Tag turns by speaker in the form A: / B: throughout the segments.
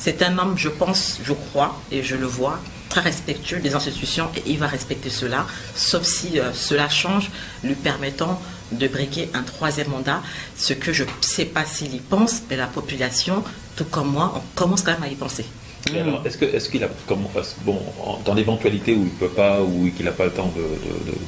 A: C'est un homme, je pense, je crois, et je le vois, très respectueux des institutions, et il va respecter cela, sauf si cela change, lui permettant de briguer un troisième mandat, ce que je ne sais pas s'il y pense, mais la population, tout comme moi, on commence quand même à y penser.
B: Et alors, est-ce qu'il a, dans l'éventualité où il peut pas, ou qu'il n'a pas le temps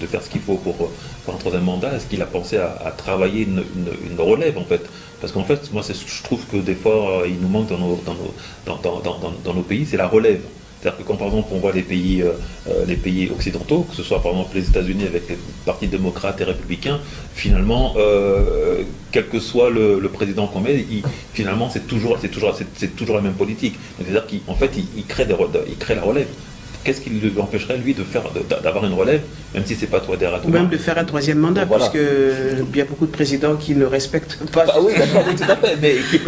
B: de faire ce qu'il faut pour un troisième mandat, est-ce qu'il a pensé à travailler une relève, en fait? Parce qu'en fait, moi, je trouve que des fois, il nous manque dans nos pays, c'est la relève. C'est-à-dire que quand, par exemple, on voit les pays occidentaux, que ce soit, par exemple, les États-Unis avec les partis démocrates et républicains, finalement, quel que soit le président qu'on met, finalement, c'est toujours la même politique. C'est-à-dire qu'en fait, il crée la relève. Qu'est-ce qui lui empêcherait, lui, d'avoir une relève, même si c'est pas toi derrière?
C: Ou même de faire un troisième mandat, voilà. Puisque il y a beaucoup de présidents qui ne respectent pas.
B: Ah oui, d'accord, oui, tout à fait, mais qui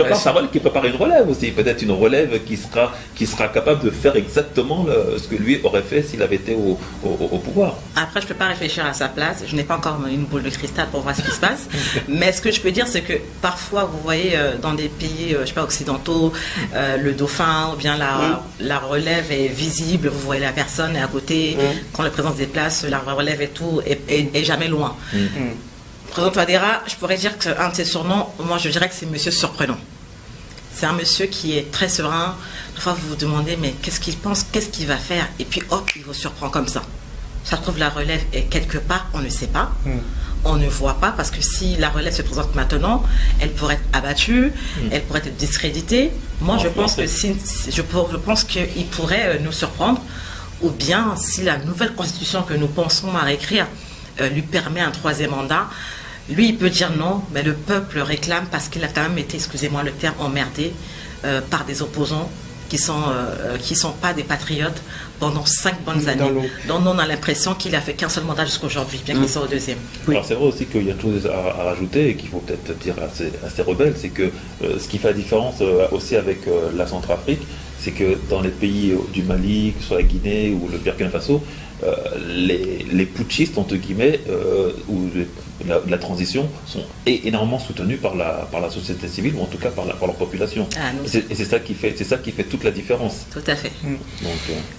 B: prépare une relève aussi, peut-être une relève qui sera capable de faire exactement ce que lui aurait fait s'il avait été au pouvoir.
A: Après, je ne peux pas réfléchir à sa place, je n'ai pas encore une boule de cristal pour voir ce qui se passe, mais ce que je peux dire, c'est que parfois, vous voyez, dans des pays, je sais pas, occidentaux, le dauphin, ou bien la relève est visible, vous voyez la personne est à côté, quand le président se déplace, la relève et tout, est jamais loin. Le président Touadéra, je pourrais dire qu'un de ses surnoms, moi je dirais que c'est Monsieur Surprenant. C'est un monsieur qui est très serein. Parfois vous vous demandez, mais qu'est-ce qu'il pense, qu'est-ce qu'il va faire? Et puis hop, il vous surprend comme ça. Ça se trouve, la relève est quelque part, on ne sait pas. On ne voit pas, parce que si la relève se présente maintenant, elle pourrait être abattue, elle pourrait être discréditée. Moi, je pense qu'il pourrait nous surprendre, ou bien si la nouvelle constitution que nous pensons à réécrire lui permet un troisième mandat, lui, il peut dire non, mais le peuple réclame parce qu'il a quand même été, excusez-moi le terme, emmerdé par des opposants qui sont pas des patriotes pendant 5 bonnes années. Donc on a l'impression qu'il a fait qu'un seul mandat jusqu'à aujourd'hui, bien qu'il soit au deuxième.
B: Oui. Alors c'est vrai aussi qu'il y a tout à rajouter et qu'il faut peut-être dire à ces rebelles, c'est que ce qui fait la différence aussi avec la Centrafrique, c'est que dans les pays du Mali, que ce soit la Guinée ou le Burkina Faso, les putschistes, entre guillemets, ou la transition, sont énormément soutenus par la société civile, ou en tout cas par leur population. Et c'est ça qui fait toute la différence.
A: Tout à fait.
B: Donc,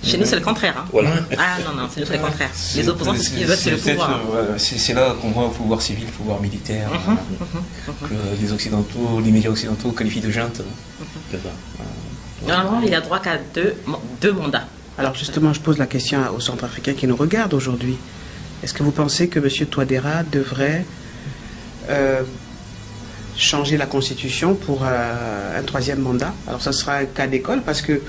A: chez nous, c'est le contraire. Hein.
B: Voilà.
A: Ah non, c'est le contraire. Les opposants, ce qu'ils veulent, c'est le pouvoir.
D: C'est là qu'on voit le pouvoir civil, le pouvoir militaire, que les Occidentaux, les médias occidentaux qualifient de junte.
B: C'est ça.
A: Normalement, il a droit qu'à deux mandats.
C: Alors justement, je pose la question aux Centrafricains qui nous regardent aujourd'hui. Est-ce que vous pensez que M. Touadéra devrait changer la Constitution pour un troisième mandat? Alors ça sera un cas d'école parce que